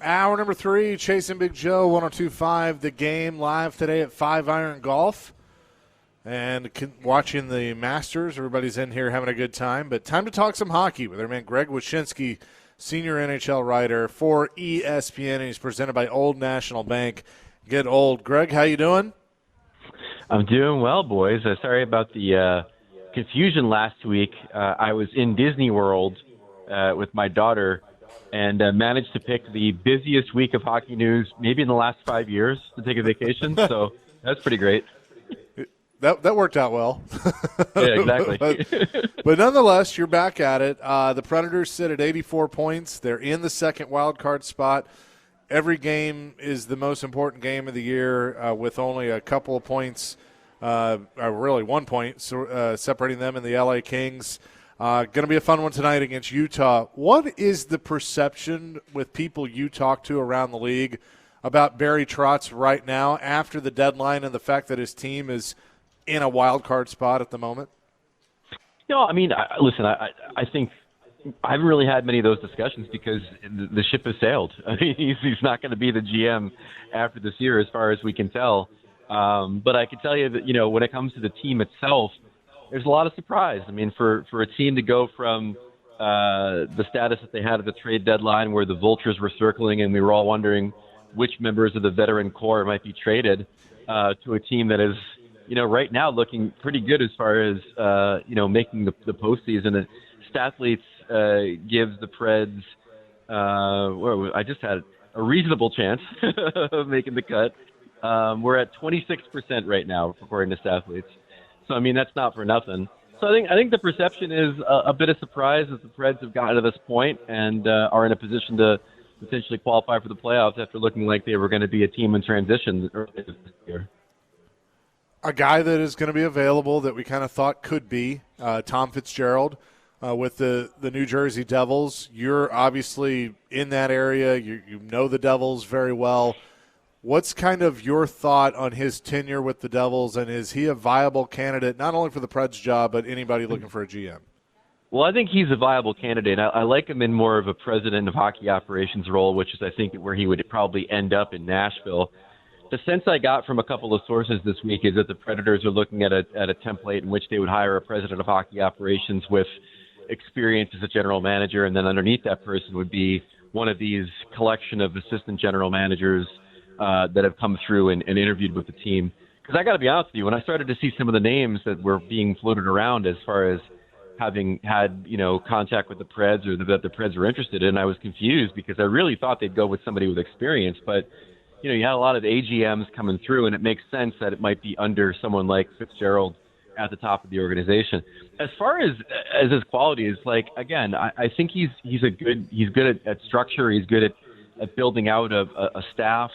Hour number 3, Chasing Big Joe, 102.5 The Game, live today at 5 Iron Golf. And watching the Masters. Everybody's in here having a good time. But time to talk some hockey with our man Greg Wyshynski, senior NHL writer for ESPN, and he's presented by Old National Bank. Get old. Greg, how you doing? I'm doing well, boys. Sorry about the confusion last week. I was in Disney World with my daughter and managed to pick the busiest week of hockey news maybe in the last 5 years to take a vacation. So that's pretty great. That worked out well. Yeah, exactly. but nonetheless, you're back at it. The Predators sit at 84 points. They're in the second wild card spot. Every game is the most important game of the year with only a couple of points, really 1 point, separating them and the LA Kings. Going to be a fun one tonight against Utah. What is the perception with people you talk to around the league about Barry Trotz right now after the deadline and the fact that his team is in a wild card spot at the moment? No, I mean, listen, I think I haven't really had many of those discussions because the ship has sailed. I mean, he's not going to be the GM after this year as far as we can tell. But I can tell you that, when it comes to the team itself, there's a lot of surprise. I mean, for a team to go from the status that they had at the trade deadline where the vultures were circling and we were all wondering which members of the veteran core might be traded to a team that is, right now looking pretty good as far as, making the postseason. Stathletes gives the Preds, I just had a reasonable chance of making the cut. We're at 26% right now, according to Stathletes. So, I mean, that's not for nothing. So I think the perception is a bit of surprise that the Preds have gotten to this point and are in a position to potentially qualify for the playoffs after looking like they were going to be a team in transition earlier this year. A guy that is going to be available that we kind of thought could be Tom Fitzgerald with the New Jersey Devils. You're obviously in that area. You know the Devils very well. What's kind of your thought on his tenure with the Devils, and is he a viable candidate not only for the Preds job but anybody looking for a GM? Well, I think he's a viable candidate. I like him in more of a president of hockey operations role, which is, I think, where he would probably end up in Nashville. The sense I got from a couple of sources this week is that the Predators are looking at a template in which they would hire a president of hockey operations with experience as a general manager, and then underneath that person would be one of these collection of assistant general managers that have come through and interviewed with the team. Because I got to be honest with you, when I started to see some of the names that were being floated around as far as having had, contact with the Preds or that the Preds were interested in, I was confused because I really thought they'd go with somebody with experience. But, you had a lot of AGMs coming through, and it makes sense that it might be under someone like Fitzgerald at the top of the organization. As far as his qualities, again, I think he's good at structure. He's good at building out a staff.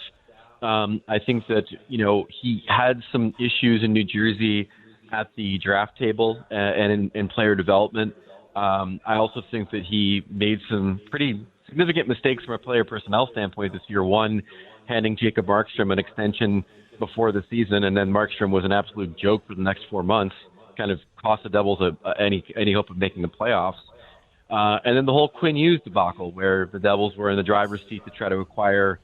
I think that, he had some issues in New Jersey at the draft table and in player development. I also think that he made some pretty significant mistakes from a player personnel standpoint this year. One, handing Jacob Markstrom an extension before the season, and then Markstrom was an absolute joke for the next 4 months, kind of cost the Devils any hope of making the playoffs. And then the whole Quinn Hughes debacle, where the Devils were in the driver's seat to try to acquire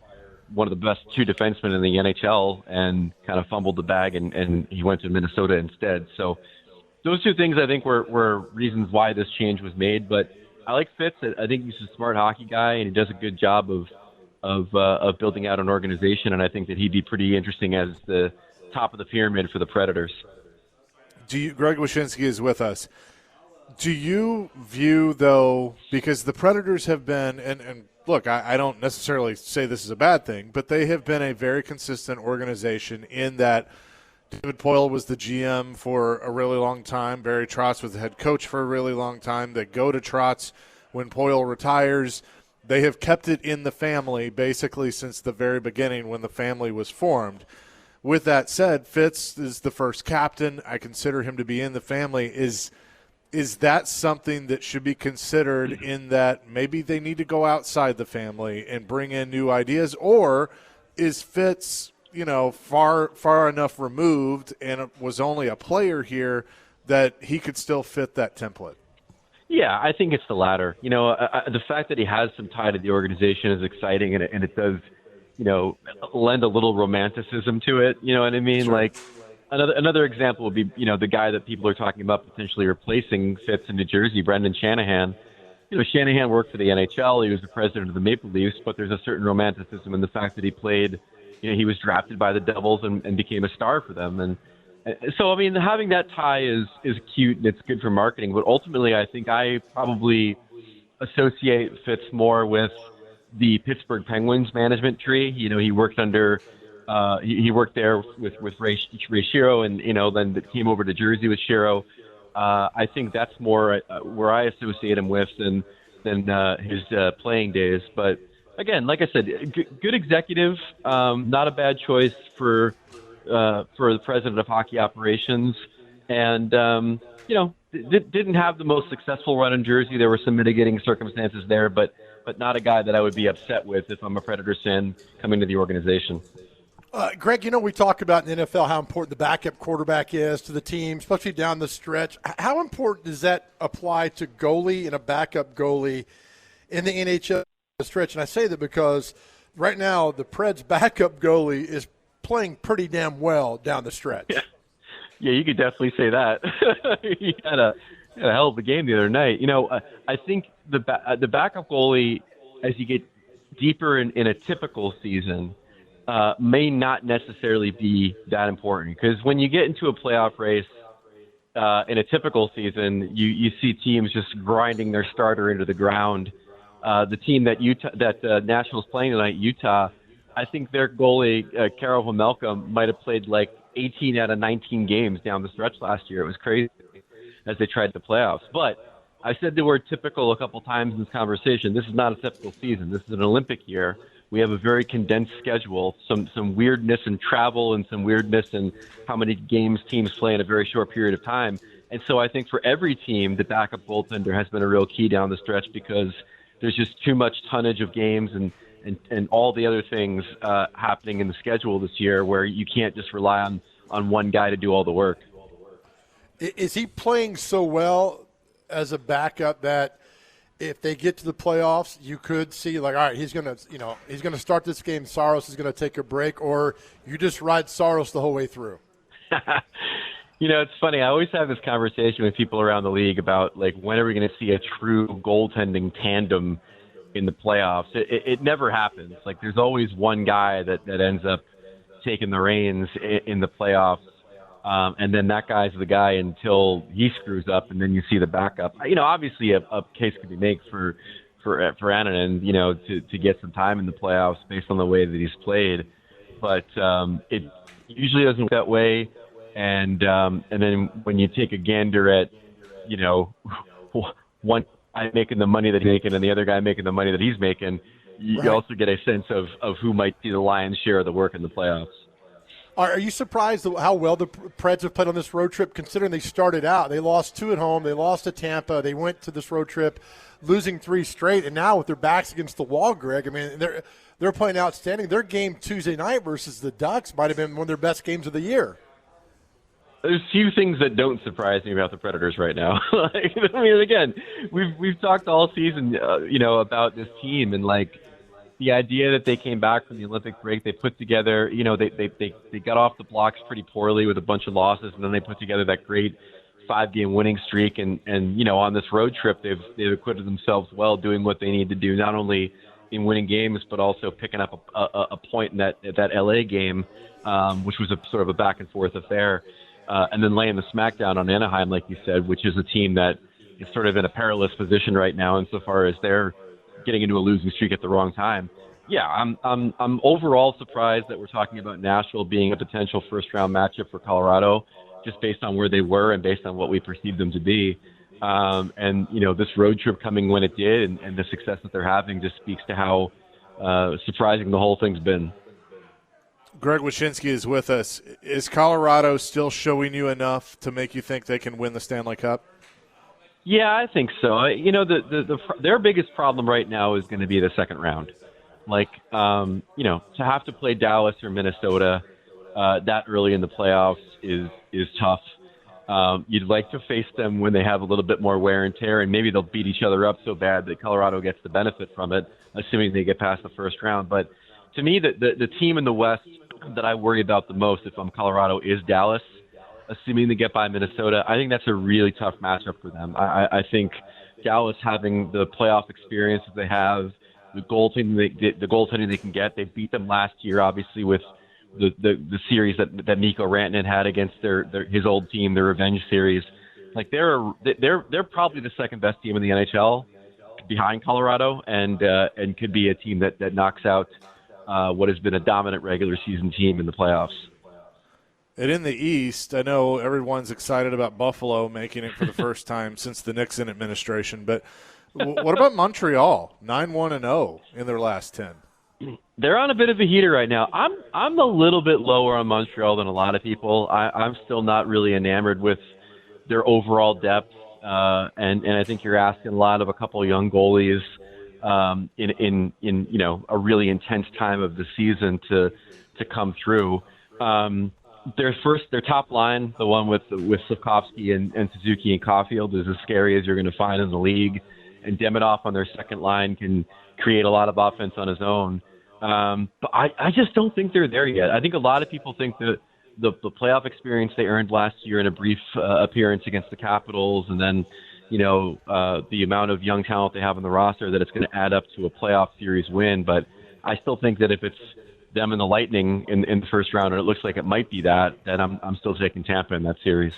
one of the best two defensemen in the NHL and kind of fumbled the bag, and he went to Minnesota instead. So those two things I think were reasons why this change was made. But I like Fitz. I think he's a smart hockey guy, and he does a good job of building out an organization, and I think that he'd be pretty interesting as the top of the pyramid for the Predators. Greg Wyshynski is with us. Do you view, though, because the Predators have been, and look, I don't necessarily say this is a bad thing, but they have been a very consistent organization in that David Poile was the GM for a really long time. Barry Trotz was the head coach for a really long time. They go to Trotz when Poile retires. They have kept it in the family basically since the very beginning when the family was formed. With that said, Fitz is the first captain. I consider him to be in the family. Is that something that should be considered in that maybe they need to go outside the family and bring in new ideas? Or is Fitz, far enough removed and was only a player here that he could still fit that template? Yeah, I think it's the latter. The fact that he has some tie to the organization is exciting, and it does, lend a little romanticism to it. You know what I mean? Sure. Like another example would be, the guy that people are talking about potentially replacing Fitz in New Jersey, Brendan Shanahan. Shanahan worked for the NHL. He was the president of the Maple Leafs, but there's a certain romanticism in the fact that he played. He was drafted by the Devils and became a star for them, and so, I mean, having that tie is cute and it's good for marketing. But ultimately, I think I probably associate Fitz more with the Pittsburgh Penguins management tree. He worked under, he worked there with Ray Shero, and then came over to Jersey with Shero. I think that's more where I associate him with than his playing days. But again, like I said, good executive, not a bad choice for the president of hockey operations, and didn't have the most successful run in Jersey. There were some mitigating circumstances there, but not a guy that I would be upset with if I'm a Predators fan coming to the organization. Greg, we talk about in the NFL how important the backup quarterback is to the team, especially down the stretch. How important does that apply to goalie and a backup goalie in the NHL stretch? And I say that because right now the Preds' backup goalie is playing pretty damn well down the stretch. Yeah, you could definitely say that. He had a hell of a game the other night. I think the backup goalie, as you get deeper in a typical season, may not necessarily be that important, because when you get into a playoff race in a typical season, you see teams just grinding their starter into the ground. The team that Nashville's playing tonight, Utah, I think their goalie, Karel Vejmelka, might have played like 18 out of 19 games down the stretch last year. It was crazy as they tried the playoffs. But I said the word typical a couple times in this conversation. This is not a typical season. This is an Olympic year. We have a very condensed schedule, some weirdness in travel and some weirdness in how many games teams play in a very short period of time. And so I think for every team, the backup goaltender has been a real key down the stretch, because there's just too much tonnage of games and all the other things happening in the schedule this year, where you can't just rely on one guy to do all the work. Is he playing so well as a backup that if they get to the playoffs, you could see all right, he's gonna start this game, Saros is gonna take a break, or you just ride Saros the whole way through? It's funny. I always have this conversation with people around the league about, like, when are we going to see a true goaltending tandem in the playoffs? It never happens. Like, there's always one guy that ends up taking the reins in the playoffs, and then that guy's the guy until he screws up, and then you see the backup. Obviously a case could be made for Annunen, to get some time in the playoffs based on the way that he's played, but it usually doesn't work that way. And then when you take a gander at, one guy making the money that he's making and the other guy making the money that he's making, you also get a sense of who might see the lion's share of the work in the playoffs. Are you surprised how well the Preds have played on this road trip, considering they started out? They lost 2 at home. They lost to Tampa. They went to this road trip losing 3 straight. And now with their backs against the wall, Greg, I mean, they're playing outstanding. Their game Tuesday night versus the Ducks might have been one of their best games of the year. There's few things that don't surprise me about the Predators right now. Again, we've talked all season, about this team, and the idea that they came back from the Olympic break, they put together, they got off the blocks pretty poorly with a bunch of losses, and then they put together that great 5-game winning streak, and on this road trip, they've acquitted themselves well, doing what they need to do, not only in winning games, but also picking up a point in that LA game, which was a sort of a back and forth affair. And then laying the smackdown on Anaheim, like you said, which is a team that is sort of in a perilous position right now insofar as they're getting into a losing streak at the wrong time. Yeah, I'm overall surprised that we're talking about Nashville being a potential first-round matchup for Colorado, just based on where they were and based on what we perceived them to be. This road trip coming when it did and the success that they're having just speaks to how surprising the whole thing's been. Greg Wyshynski is with us. Is Colorado still showing you enough to make you think they can win the Stanley Cup? Yeah, I think so. Their biggest problem right now is going to be the second round. To have to play Dallas or Minnesota that early in the playoffs is tough. You'd like to face them when they have a little bit more wear and tear, and maybe they'll beat each other up so bad that Colorado gets the benefit from it, assuming they get past the first round. But to me, the team in the West that I worry about the most if I'm Colorado is Dallas, assuming they get by Minnesota. I think that's a really tough matchup for them. I think Dallas, having the playoff experience that they have, the goaltending they can get. They beat them last year, obviously, with the series that Mikko Rantanen had against his old team, the revenge series. Like they're probably the second best team in the NHL, behind Colorado, and could be a team that knocks out what has been a dominant regular season team in the playoffs. And in the East, I know everyone's excited about Buffalo making it for the first time since the Nixon administration, but what about Montreal? 9-1-0 in their last 10. They're on a bit of a heater right now. I'm a little bit lower on Montreal than a lot of people. I'm still not really enamored with their overall depth, and I think you're asking a lot of a couple of young goalies in a really intense time of the season to come through. Their top line, the one with Slavkovsky and Suzuki and Caulfield, is as scary as you're going to find in the league. And Demidov on their second line can create a lot of offense on his own. But I just don't think they're there yet. I think a lot of people think that the playoff experience they earned last year in a brief appearance against the Capitals, and then the amount of young talent they have on the roster, that it's going to add up to a playoff series win. But I still think that if it's them and the Lightning in the first round, and it looks like it might be that, then I'm still taking Tampa in that series.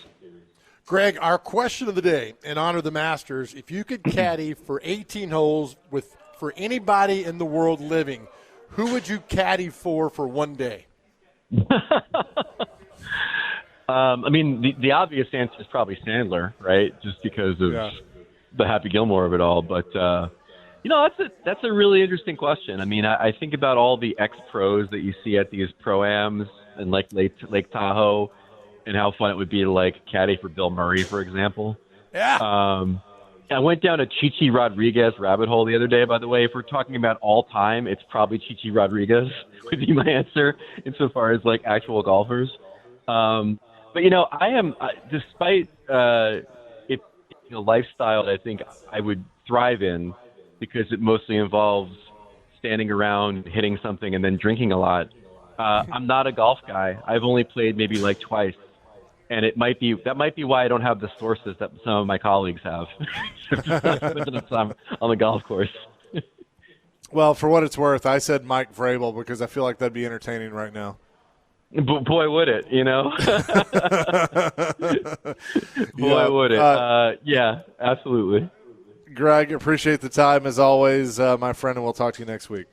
Greg, our question of the day, in honor of the Masters, if you could caddy for 18 holes for anybody in the world living, who would you caddy for one day? The obvious answer is probably Sandler, right? Just because of the Happy Gilmore of it all. But, that's a really interesting question. I mean, I think about all the ex-pros that you see at these Pro-Ams and like Lake Tahoe, and how fun it would be to caddy for Bill Murray, for example. Yeah. I went down a Chichi Rodriguez rabbit hole the other day, by the way. If we're talking about all time, it's probably Chichi Rodriguez would be my answer insofar as actual golfers. But I am, despite it being a lifestyle that I think I would thrive in, because it mostly involves standing around, hitting something, and then drinking a lot. I'm not a golf guy. I've only played maybe twice. And that might be why I don't have the sources that some of my colleagues have. Time on the golf course. Well, for what it's worth, I said Mike Vrabel because I feel like that'd be entertaining right now. Boy, would it, Boy, would it. Yeah, absolutely. Greg, appreciate the time as always, my friend, and we'll talk to you next week.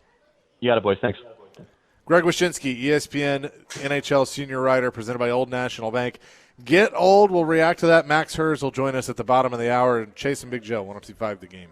You got it, boys. Thanks. Greg Wyshynski, ESPN NHL senior writer, presented by Old National Bank. Get old. We'll react to that. Max Hers will join us at the bottom of the hour. And Chase and Big Joe, 102.5 The Game.